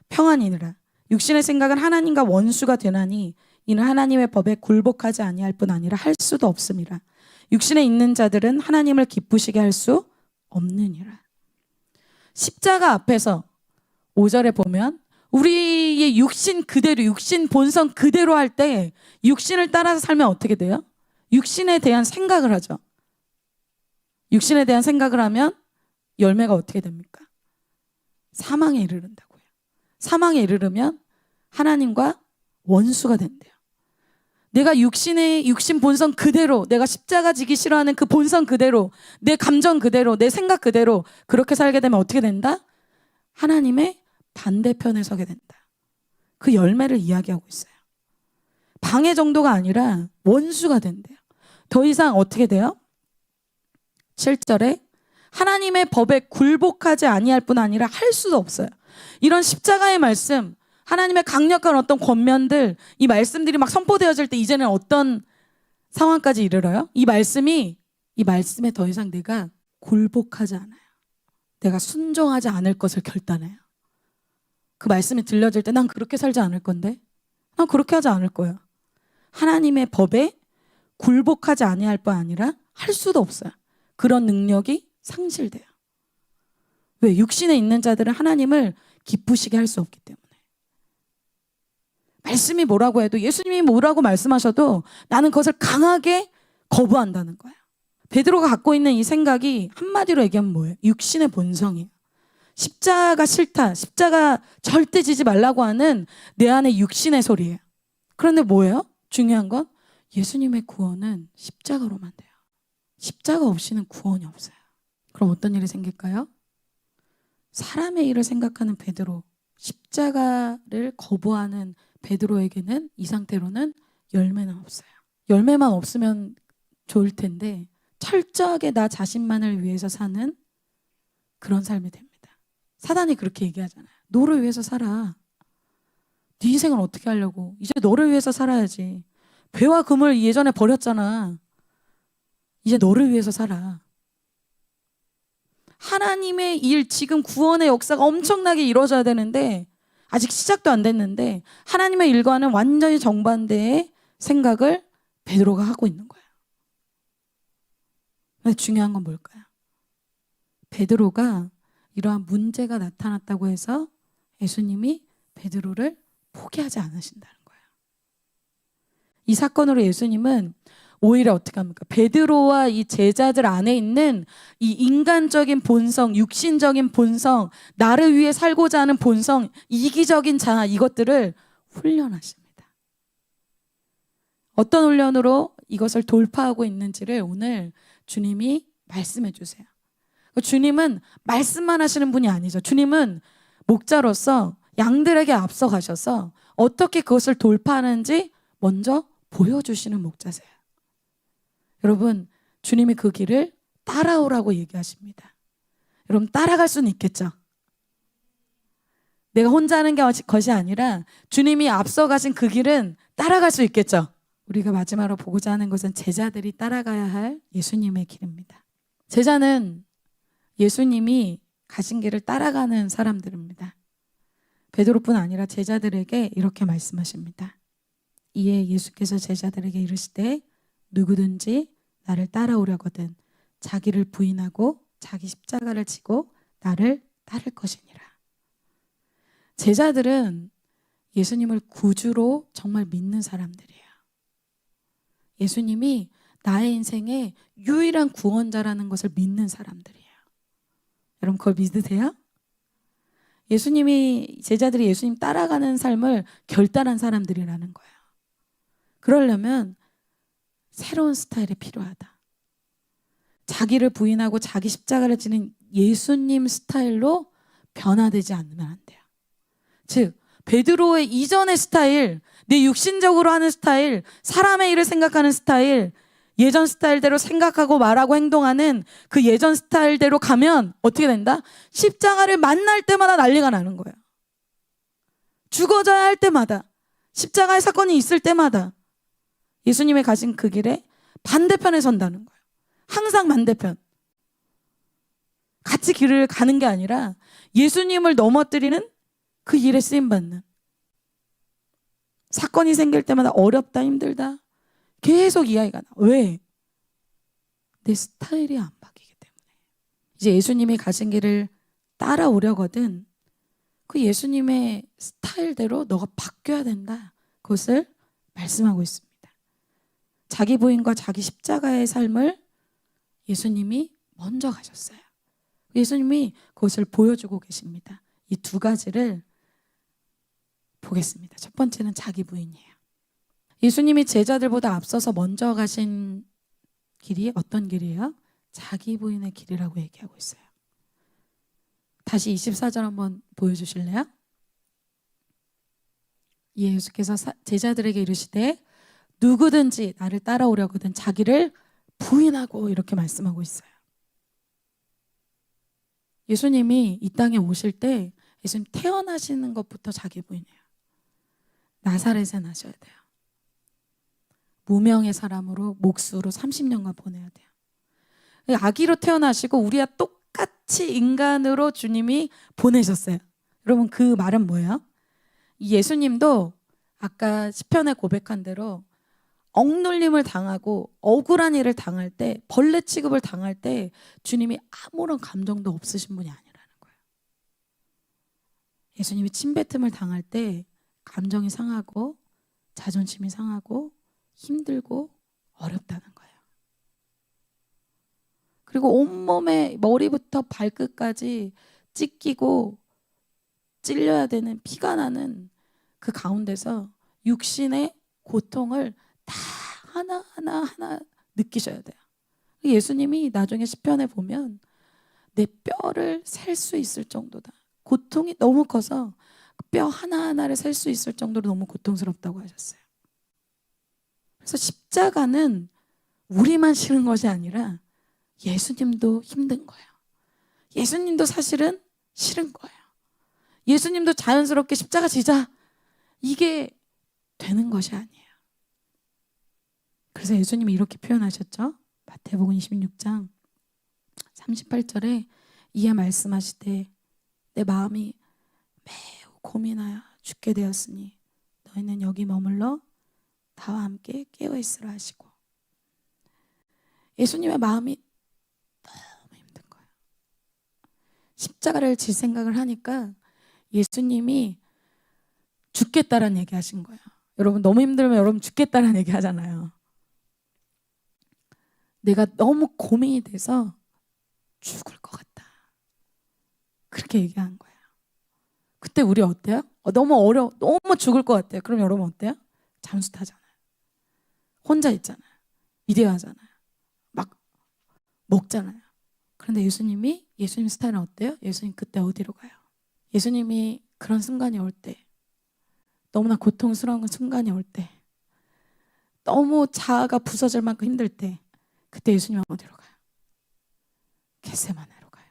평안이니라. 육신의 생각은 하나님과 원수가 되나니 이는 하나님의 법에 굴복하지 아니할 뿐 아니라 할 수도 없음이라. 육신에 있는 자들은 하나님을 기쁘시게 할 수 없느니라. 십자가 앞에서 5절에 보면 우리의 육신 그대로, 육신 본성 그대로 할 때 육신을 따라서 살면 어떻게 돼요? 육신에 대한 생각을 하죠. 육신에 대한 생각을 하면 열매가 어떻게 됩니까? 사망에 이르른다고요. 사망에 이르르면 하나님과 원수가 된대요. 내가 육신 본성 그대로, 내가 십자가 지기 싫어하는 그 본성 그대로, 내 감정 그대로, 내 생각 그대로 그렇게 살게 되면 어떻게 된다? 하나님의 반대편에 서게 된다. 그 열매를 이야기하고 있어요. 방해 정도가 아니라 원수가 된대요. 더 이상 어떻게 돼요? 7절에 하나님의 법에 굴복하지 아니할 뿐 아니라 할 수도 없어요. 이런 십자가의 말씀, 하나님의 강력한 어떤 권면들, 이 말씀들이 막 선포되어질 때 이제는 어떤 상황까지 이르러요? 이 말씀에 더 이상 내가 굴복하지 않아요. 내가 순종하지 않을 것을 결단해요. 그 말씀이 들려질 때 난 그렇게 살지 않을 건데, 난 그렇게 하지 않을 거야. 하나님의 법에 굴복하지 아니할 뿐 아니라 할 수도 없어요. 그런 능력이 상실돼요. 왜? 육신에 있는 자들은 하나님을 기쁘시게 할 수 없기 때문에. 말씀이 뭐라고 해도, 예수님이 뭐라고 말씀하셔도 나는 그것을 강하게 거부한다는 거예요. 베드로가 갖고 있는 이 생각이 한마디로 얘기하면 뭐예요? 육신의 본성이에요. 십자가 싫다, 십자가 절대 지지 말라고 하는 내 안의 육신의 소리예요. 그런데 뭐예요? 중요한 건 예수님의 구원은 십자가로만 돼요. 십자가 없이는 구원이 없어요. 그럼 어떤 일이 생길까요? 사람의 일을 생각하는 베드로, 십자가를 거부하는 베드로에게는 이 상태로는 열매는 없어요. 열매만 없으면 좋을 텐데 철저하게 나 자신만을 위해서 사는 그런 삶이 됩니다. 사단이 그렇게 얘기하잖아요. 너를 위해서 살아. 네 인생을 어떻게 하려고. 이제 너를 위해서 살아야지. 배와 금을 예전에 버렸잖아. 이제 너를 위해서 살아. 하나님의 일, 지금 구원의 역사가 엄청나게 이루어져야 되는데 아직 시작도 안 됐는데 하나님의 일과는 완전히 정반대의 생각을 베드로가 하고 있는 거예요. 근데 중요한 건 뭘까요? 베드로가 이러한 문제가 나타났다고 해서 예수님이 베드로를 포기하지 않으신다는 거예요. 이 사건으로 예수님은 오히려 어떻게 합니까? 베드로와 이 제자들 안에 있는 이 인간적인 본성, 육신적인 본성, 나를 위해 살고자 하는 본성, 이기적인 자아, 이것들을 훈련하십니다. 어떤 훈련으로 이것을 돌파하고 있는지를 오늘 주님이 말씀해 주세요. 주님은 말씀만 하시는 분이 아니죠. 주님은 목자로서 양들에게 앞서 가셔서 어떻게 그것을 돌파하는지 먼저 보여주시는 목자세요. 여러분, 주님이 그 길을 따라오라고 얘기하십니다. 여러분, 따라갈 수는 있겠죠? 내가 혼자 하는 것이 아니라 주님이 앞서 가신 그 길은 따라갈 수 있겠죠? 우리가 마지막으로 보고자 하는 것은 제자들이 따라가야 할 예수님의 길입니다. 제자는 예수님이 가신 길을 따라가는 사람들입니다. 베드로뿐 아니라 제자들에게 이렇게 말씀하십니다. 이에 예수께서 제자들에게 이르시되 누구든지 나를 따라오려거든 자기를 부인하고 자기 십자가를 지고 나를 따를 것이니라. 제자들은 예수님을 구주로 정말 믿는 사람들이에요. 예수님이 나의 인생의 유일한 구원자라는 것을 믿는 사람들이에요. 여러분 그걸 믿으세요? 제자들이 예수님 따라가는 삶을 결단한 사람들이라는 거예요. 그러려면 새로운 스타일이 필요하다. 자기를 부인하고 자기 십자가를 지는 예수님 스타일로 변화되지 않으면 안 돼요. 즉 베드로의 이전의 스타일, 내 육신적으로 하는 스타일, 사람의 일을 생각하는 스타일, 예전 스타일대로 생각하고 말하고 행동하는 그 예전 스타일대로 가면 어떻게 된다? 십자가를 만날 때마다 난리가 나는 거예요. 죽어져야 할 때마다, 십자가의 사건이 있을 때마다 예수님의 가신 그 길에 반대편에 선다는 거예요. 항상 반대편. 같이 길을 가는 게 아니라 예수님을 넘어뜨리는 그 일에 쓰임받는. 사건이 생길 때마다 어렵다, 힘들다. 계속 이야기가 나. 왜? 내 스타일이 안 바뀌기 때문에. 이제 예수님이 가신 길을 따라오려거든 그 예수님의 스타일대로 너가 바뀌어야 된다. 그것을 말씀하고 있습니다. 자기 부인과 자기 십자가의 삶을 예수님이 먼저 가셨어요. 예수님이 그것을 보여주고 계십니다. 이 두 가지를 보겠습니다. 첫 번째는 자기 부인이에요. 예수님이 제자들보다 앞서서 먼저 가신 길이 어떤 길이에요? 자기 부인의 길이라고 얘기하고 있어요. 다시 24절 한번 보여주실래요? 예수께서 제자들에게 이르시되 누구든지 나를 따라오려거든 자기를 부인하고 이렇게 말씀하고 있어요. 예수님이 이 땅에 오실 때 예수님 태어나시는 것부터 자기 부인이에요. 나사렛에 나셔야 돼요. 무명의 사람으로 목수로 30년간 보내야 돼요. 아기로 태어나시고 우리와 똑같이 인간으로 주님이 보내셨어요. 여러분 그 말은 뭐예요? 예수님도 아까 시편에 고백한 대로 억눌림을 당하고 억울한 일을 당할 때, 벌레 취급을 당할 때 주님이 아무런 감정도 없으신 분이 아니라는 거예요. 예수님이 침뱉음을 당할 때 감정이 상하고 자존심이 상하고 힘들고 어렵다는 거예요. 그리고 온몸에 머리부터 발끝까지 찢기고 찔려야 되는 피가 나는 그 가운데서 육신의 고통을 다 하나 느끼셔야 돼요. 예수님이 나중에 시편에 보면 내 뼈를 셀 수 있을 정도다. 고통이 너무 커서 뼈 하나하나를 셀 수 있을 정도로 너무 고통스럽다고 하셨어요. 그래서 십자가는 우리만 싫은 것이 아니라 예수님도 힘든 거예요. 예수님도 사실은 싫은 거예요. 예수님도 자연스럽게 십자가 지자 이게 되는 것이 아니에요. 그래서 예수님이 이렇게 표현하셨죠. 마태복음 26장 38절에 이에 말씀하시되 내 마음이 매우 고민하여 죽게 되었으니 너희는 여기 머물러 나와 함께 깨어있으라 하시고, 예수님의 마음이 너무 힘든 거예요. 십자가를 질 생각을 하니까 예수님이 죽겠다라는 얘기 하신 거예요. 여러분 너무 힘들면 여러분 죽겠다라는 얘기 하잖아요. 내가 너무 고민이 돼서 죽을 것 같다. 그렇게 얘기한 거예요. 그때 우리 어때요? 너무 어려워. 너무 죽을 것 같아요. 그럼 여러분 어때요? 잠수 타잖아요. 혼자 있잖아요. 이대하잖아요. 막 먹잖아요. 그런데 예수님 스타일은 어때요? 예수님 그때 어디로 가요? 예수님이 그런 순간이 올 때, 너무나 고통스러운 순간이 올 때, 너무 자아가 부서질 만큼 힘들 때, 그때 예수님은 어디로 가요? 겟세마네로 가요.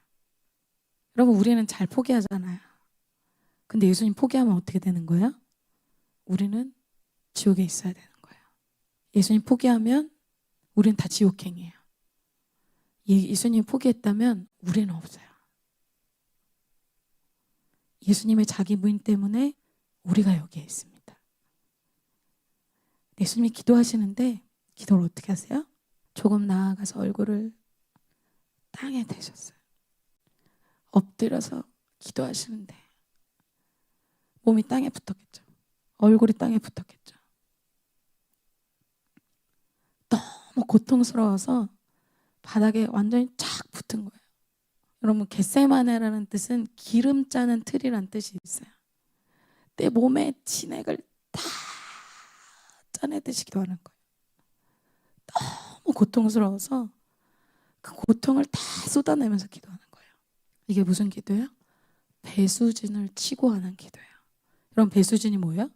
여러분 우리는 잘 포기하잖아요. 근데 예수님 포기하면 어떻게 되는 거예요? 우리는 지옥에 있어야 되는 거예요. 예수님 포기하면 우리는 다 지옥행이에요. 예수님이 포기했다면 우리는 없어요. 예수님의 자기 부인 때문에 우리가 여기에 있습니다. 예수님이 기도하시는데 기도를 어떻게 하세요? 조금 나아가서 얼굴을 땅에 대셨어요. 엎드려서 기도하시는데 몸이 땅에 붙었겠죠. 얼굴이 땅에 붙었겠죠. 너무 고통스러워서 바닥에 완전히 착 붙은 거예요. 여러분 겟세마네라는 뜻은 기름 짜는 틀이라는 뜻이 있어요. 내 몸에 진액을 다 짜내듯이 기도하는 거예요. 너무 고통스러워서 그 고통을 다 쏟아내면서 기도하는 거예요. 이게 무슨 기도예요? 배수진을 치고 하는 기도예요. 여러분 배수진이 뭐예요?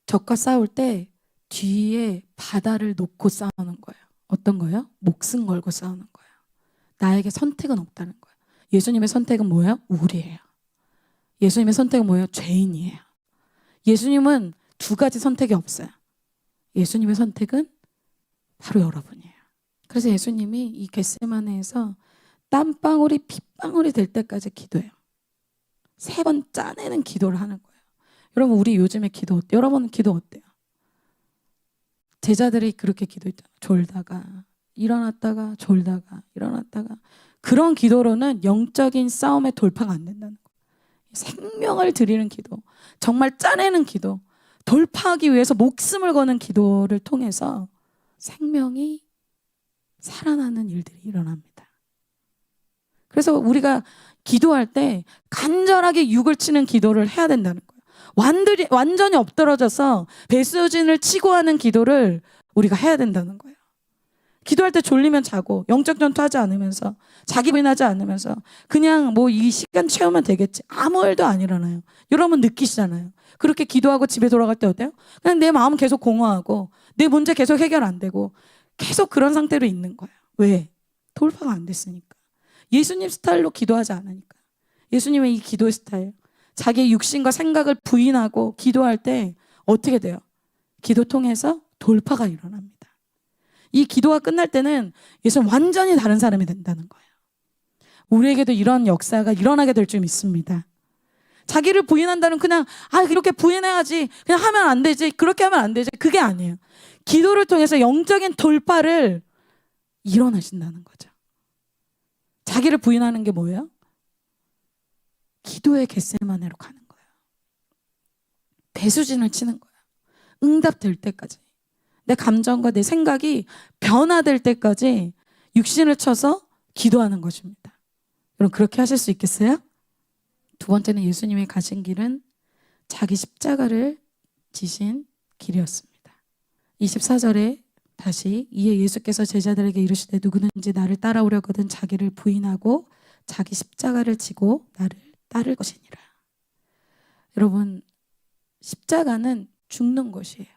적과 싸울 때 뒤에 바다를 놓고 싸우는 거예요. 어떤 거예요? 목숨 걸고 싸우는 거예요. 나에게 선택은 없다는 거예요. 예수님의 선택은 뭐예요? 우리예요. 예수님의 선택은 뭐예요? 죄인이에요. 예수님은 두 가지 선택이 없어요. 예수님의 선택은 바로 여러분이에요. 그래서 예수님이 이 겟세마네에서 땀방울이 핏방울이 될 때까지 기도해요. 3번 짜내는 기도를 하는 거예요. 여러분 우리 요즘에 기도 어때요? 여러분은 기도 어때요? 제자들이 그렇게 기도했잖아요. 졸다가 일어났다가 졸다가 일어났다가. 그런 기도로는 영적인 싸움의 돌파가 안 된다는 거예요. 생명을 드리는 기도, 정말 짜내는 기도, 돌파하기 위해서 목숨을 거는 기도를 통해서 생명이 살아나는 일들이 일어납니다. 그래서 우리가 기도할 때 간절하게 육을 치는 기도를 해야 된다는 거예요. 완전히 엎드러져서 배수진을 치고 하는 기도를 우리가 해야 된다는 거예요. 기도할 때 졸리면 자고 영적 전투하지 않으면서 자기 부인하지 않으면서 그냥 뭐 이 시간 채우면 되겠지. 아무 일도 안 일어나요. 여러분 느끼시잖아요. 그렇게 기도하고 집에 돌아갈 때 어때요? 그냥 내 마음 계속 공허하고 내 문제 계속 해결 안 되고 계속 그런 상태로 있는 거예요. 왜? 돌파가 안 됐으니까. 예수님 스타일로 기도하지 않으니까. 예수님의 이 기도 스타일, 자기의 육신과 생각을 부인하고 기도할 때 어떻게 돼요? 기도 통해서 돌파가 일어납니다. 이 기도가 끝날 때는 예수는 완전히 다른 사람이 된다는 거예요. 우리에게도 이런 역사가 일어나게 될 줄 믿습니다. 자기를 부인한다는 그냥 이렇게 부인해야지, 그냥 하면 안 되지, 그렇게 하면 안 되지, 그게 아니에요. 기도를 통해서 영적인 돌파를 일어나신다는 거죠. 자기를 부인하는 게 뭐예요? 기도의 겟세마네로 가는 거예요. 배수진을 치는 거예요. 응답될 때까지. 내 감정과 내 생각이 변화될 때까지 육신을 쳐서 기도하는 것입니다. 여러분 그렇게 하실 수 있겠어요? 두 번째는 예수님이 가신 길은 자기 십자가를 지신 길이었습니다. 24절에 다시 이에 예수께서 제자들에게 이르시되 누구든지 나를 따라오려거든 자기를 부인하고 자기 십자가를 지고 나를 따를 것이니라. 여러분, 십자가는 죽는 것이에요.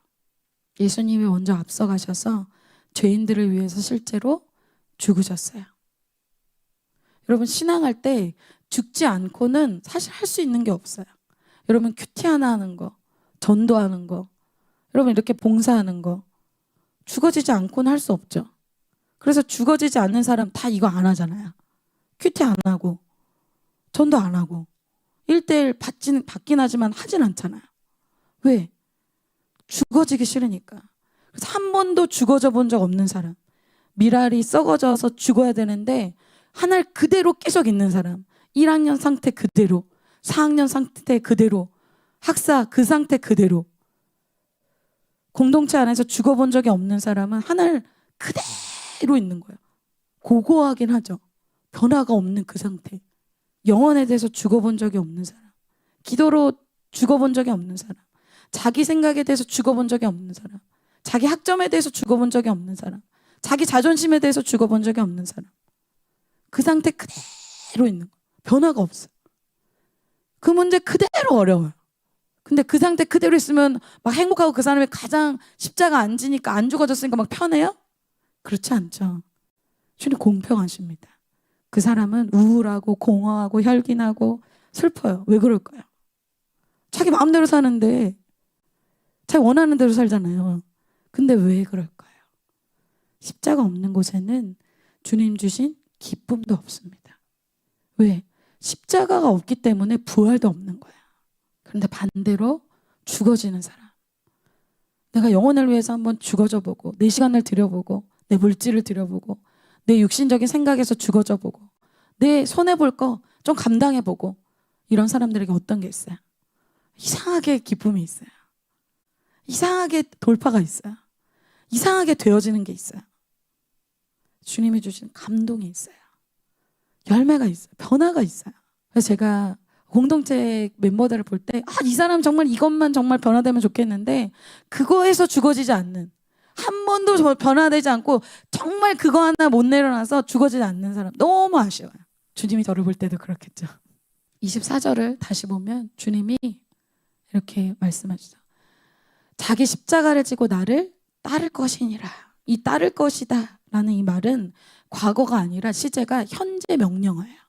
예수님이 먼저 앞서가셔서 죄인들을 위해서 실제로 죽으셨어요. 여러분, 신앙할 때 죽지 않고는 사실 할 수 있는 게 없어요. 여러분, 큐티 하나 하는 거, 전도하는 거, 여러분 이렇게 봉사하는 거 죽어지지 않고는 할 수 없죠. 그래서 죽어지지 않는 사람 다 이거 안 하잖아요. 큐티 안 하고 전도 안 하고 1대1 받긴 하지만 하진 않잖아요. 왜? 죽어지기 싫으니까. 그래서 한 번도 죽어져 본 적 없는 사람, 미랄이 썩어져서 죽어야 되는데 하늘 그대로 계속 있는 사람, 1학년 상태 그대로, 4학년 상태 그대로, 학사 그 상태 그대로, 공동체 안에서 죽어본 적이 없는 사람은 하늘 그대로 있는 거예요. 고고하긴 하죠. 변화가 없는 그 상태. 영혼에 대해서 죽어본 적이 없는 사람, 기도로 죽어본 적이 없는 사람, 자기 생각에 대해서 죽어본 적이 없는 사람, 자기 학점에 대해서 죽어본 적이 없는 사람, 자기 자존심에 대해서 죽어본 적이 없는 사람, 그 상태 그대로 있는 거예요. 변화가 없어요. 그 문제 그대로 어려워요. 근데 그 상태 그대로 있으면 막 행복하고 그 사람이 가장 십자가 안 지니까 안 죽어졌으니까 막 편해요? 그렇지 않죠. 주님 공평하십니다. 그 사람은 우울하고 공허하고 혈긴하고 슬퍼요. 왜 그럴까요? 자기 마음대로 사는데 자기 원하는 대로 살잖아요. 근데 왜 그럴까요? 십자가 없는 곳에는 주님 주신 기쁨도 없습니다. 왜? 십자가가 없기 때문에 부활도 없는 거야. 그런데 반대로 죽어지는 사람, 내가 영혼을 위해서 한번 죽어져 보고 내 시간을 들여보고 내 물질을 들여보고 내 육신적인 생각에서 죽어져 보고 내 손해볼 거 좀 감당해보고, 이런 사람들에게 어떤 게 있어요? 이상하게 기쁨이 있어요. 이상하게 돌파가 있어요. 이상하게 되어지는 게 있어요. 주님이 주신 감동이 있어요. 열매가 있어요. 변화가 있어요. 그래서 제가 공동체 멤버들을 볼 때 이 사람 정말 이것만 정말 변화되면 좋겠는데 그거에서 죽어지지 않는, 한 번도 변화되지 않고 정말 그거 하나 못 내려놔서 죽어지지 않는 사람 너무 아쉬워요. 주님이 저를 볼 때도 그렇겠죠. 24절을 다시 보면 주님이 이렇게 말씀하시죠. 자기 십자가를 지고 나를 따를 것이니라. 이 따를 것이다 라는 이 말은 과거가 아니라 시제가 현재 명령어예요.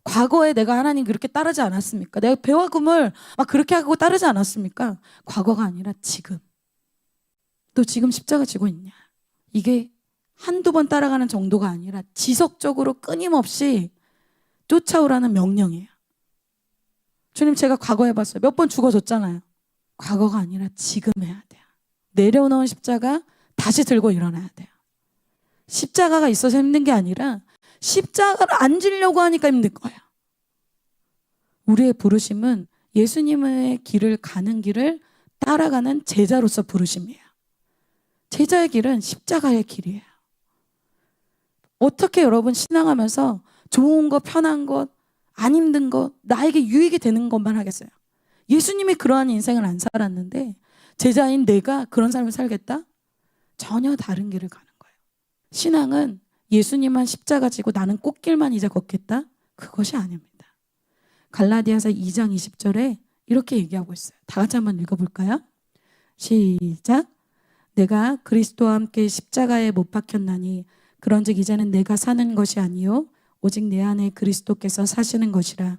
과거에 내가 하나님 그렇게 따르지 않았습니까? 내가 배와 금을 막 그렇게 하고 따르지 않았습니까? 과거가 아니라 지금. 너 지금 십자가 지고 있냐? 이게 한두 번 따라가는 정도가 아니라 지속적으로 끊임없이 쫓아오라는 명령이에요. 주님, 제가 과거 해봤어요. 몇 번 죽어졌잖아요. 과거가 아니라 지금 해야 돼요. 내려놓은 십자가 다시 들고 일어나야 돼요. 십자가가 있어서 힘든 게 아니라 십자가를 안 지려고 하니까 힘든 거예요. 우리의 부르심은 예수님의 길을 가는 길을 따라가는 제자로서 부르심이에요. 제자의 길은 십자가의 길이에요. 어떻게 여러분 신앙하면서 좋은 것, 편한 것, 안 힘든 것, 나에게 유익이 되는 것만 하겠어요? 예수님이 그러한 인생을 안 살았는데 제자인 내가 그런 삶을 살겠다? 전혀 다른 길을 가는 거예요. 신앙은 예수님만 십자가 지고 나는 꽃길만 이제 걷겠다? 그것이 아닙니다. 갈라디아서 2장 20절에 이렇게 얘기하고 있어요. 다 같이 한번 읽어볼까요? 시작. 내가 그리스도와 함께 십자가에 못 박혔나니 그런즉 이제는 내가 사는 것이 아니요 오직 내 안에 그리스도께서 사시는 것이라.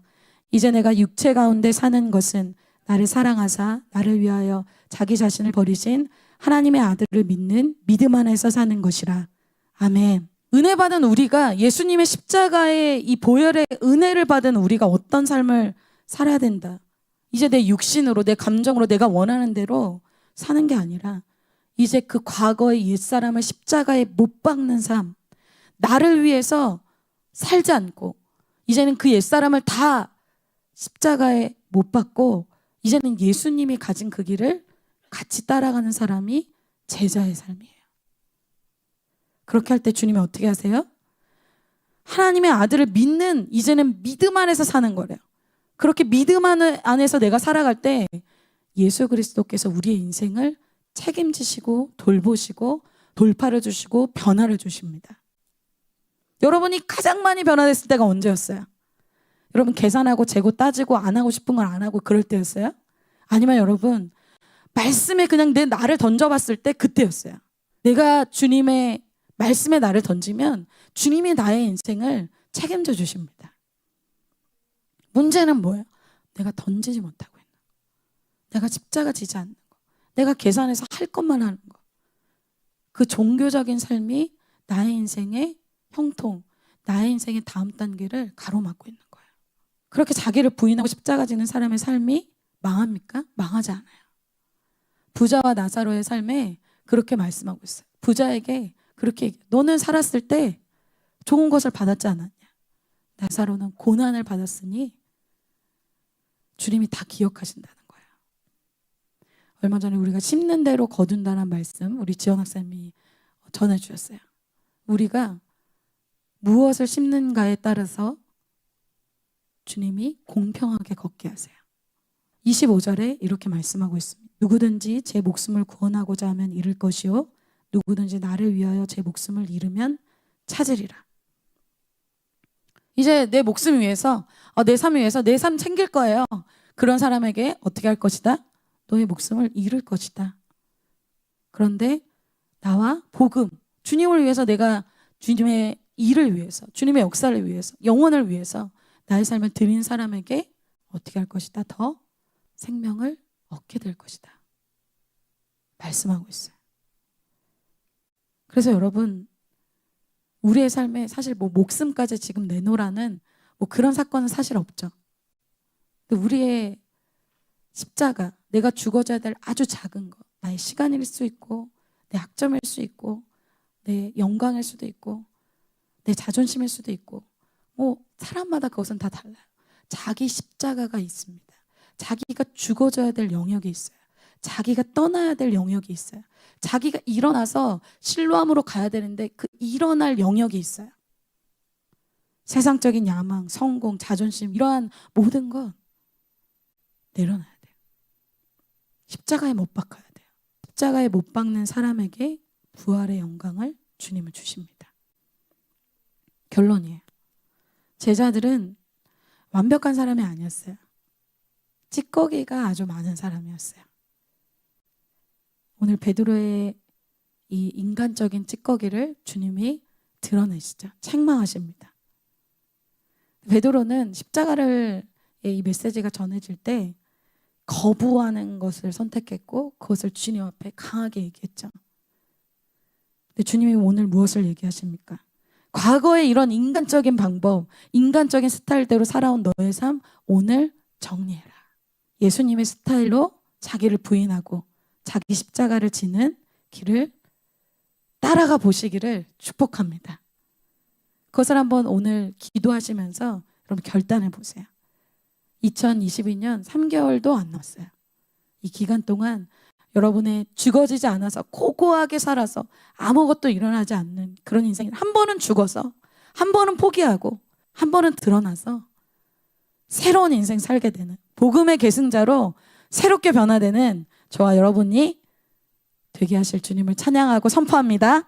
이제 내가 육체 가운데 사는 것은 나를 사랑하사 나를 위하여 자기 자신을 버리신 하나님의 아들을 믿는 믿음 안에서 사는 것이라. 아멘. 은혜 받은 우리가, 예수님의 십자가의 이 보혈의 은혜를 받은 우리가 어떤 삶을 살아야 된다. 이제 내 육신으로, 내 감정으로 내가 원하는 대로 사는 게 아니라 이제 그 과거의 옛사람을 십자가에 못 박는 삶, 나를 위해서 살지 않고 이제는 그 옛사람을 다 십자가에 못 박고 이제는 예수님이 가진 그 길을 같이 따라가는 사람이 제자의 삶이에요. 그렇게 할 때 주님이 어떻게 하세요? 하나님의 아들을 믿는, 이제는 믿음 안에서 사는 거래요. 그렇게 믿음 안에서 내가 살아갈 때 예수 그리스도께서 우리의 인생을 책임지시고 돌보시고 돌파를 주시고 변화를 주십니다. 여러분이 가장 많이 변화됐을 때가 언제였어요? 여러분 계산하고 재고 따지고 안 하고 싶은 걸 안 하고 그럴 때였어요? 아니면 여러분 말씀에 그냥 내 나를 던져봤을 때 그때였어요? 내가 주님의 말씀에 나를 던지면 주님이 나의 인생을 책임져 주십니다. 문제는 뭐예요? 내가 던지지 못하고 있는 거. 내가 십자가 지지 않는 거. 내가 계산해서 할 것만 하는 거. 그 종교적인 삶이 나의 인생의 형통, 나의 인생의 다음 단계를 가로막고 있는 거예요. 그렇게 자기를 부인하고 십자가 지는 사람의 삶이 망합니까? 망하지 않아요. 부자와 나사로의 삶에 그렇게 말씀하고 있어요. 부자에게 그렇게 너는 살았을 때 좋은 것을 받았지 않았냐? 나사로는 고난을 받았으니 주님이 다 기억하신다는 거예요. 얼마 전에 우리가 심는 대로 거둔다는 말씀 우리 지연 학생님이 전해주셨어요. 우리가 무엇을 심는가에 따라서 주님이 공평하게 걷게 하세요. 25절에 이렇게 말씀하고 있습니다. 누구든지 제 목숨을 구원하고자 하면 잃을 것이요 누구든지 나를 위하여 제 목숨을 잃으면 찾으리라. 이제 내 목숨 위해서 내 삶 위해서 내 삶 챙길 거예요. 그런 사람에게 어떻게 할 것이다? 너의 목숨을 잃을 것이다. 그런데 나와 복음, 주님을 위해서 내가 주님의 일을 위해서, 주님의 역사를 위해서, 영혼을 위해서 나의 삶을 드린 사람에게 어떻게 할 것이다? 더 생명을 얻게 될 것이다. 말씀하고 있어요. 그래서 여러분 우리의 삶에 사실 목숨까지 지금 내놓으라는 그런 사건은 사실 없죠. 근데 우리의 십자가, 내가 죽어져야 될 아주 작은 것, 나의 시간일 수 있고 내 학점일 수 있고 내 영광일 수도 있고 내 자존심일 수도 있고 사람마다 그것은 다 달라요. 자기 십자가가 있습니다. 자기가 죽어져야 될 영역이 있어요. 자기가 떠나야 될 영역이 있어요. 자기가 일어나서 실로암으로 가야 되는데 그 일어날 영역이 있어요. 세상적인 야망, 성공, 자존심 이러한 모든 것 내려놔야 돼요. 십자가에 못 박아야 돼요. 십자가에 못 박는 사람에게 부활의 영광을 주님은 주십니다. 결론이에요. 제자들은 완벽한 사람이 아니었어요. 찌꺼기가 아주 많은 사람이었어요. 오늘 베드로의 이 인간적인 찌꺼기를 주님이 드러내시죠. 책망하십니다. 베드로는 십자가를 이 메시지가 전해질 때 거부하는 것을 선택했고 그것을 주님 앞에 강하게 얘기했죠. 근데 주님이 오늘 무엇을 얘기하십니까? 과거의 이런 인간적인 방법, 인간적인 스타일대로 살아온 너의 삶 오늘 정리해라. 예수님의 스타일로 자기를 부인하고 자기 십자가를 지는 길을 따라가 보시기를 축복합니다. 그것을 한번 오늘 기도하시면서 여러분 결단해 보세요. 2022년 3개월도 안 남았어요. 이 기간 동안 여러분의 죽어지지 않아서 고고하게 살아서 아무것도 일어나지 않는 그런 인생, 한 번은 죽어서 한 번은 포기하고 한 번은 드러나서 새로운 인생 살게 되는 복음의 계승자로 새롭게 변화되는 저와 여러분이 되게 하실 주님을 찬양하고 선포합니다.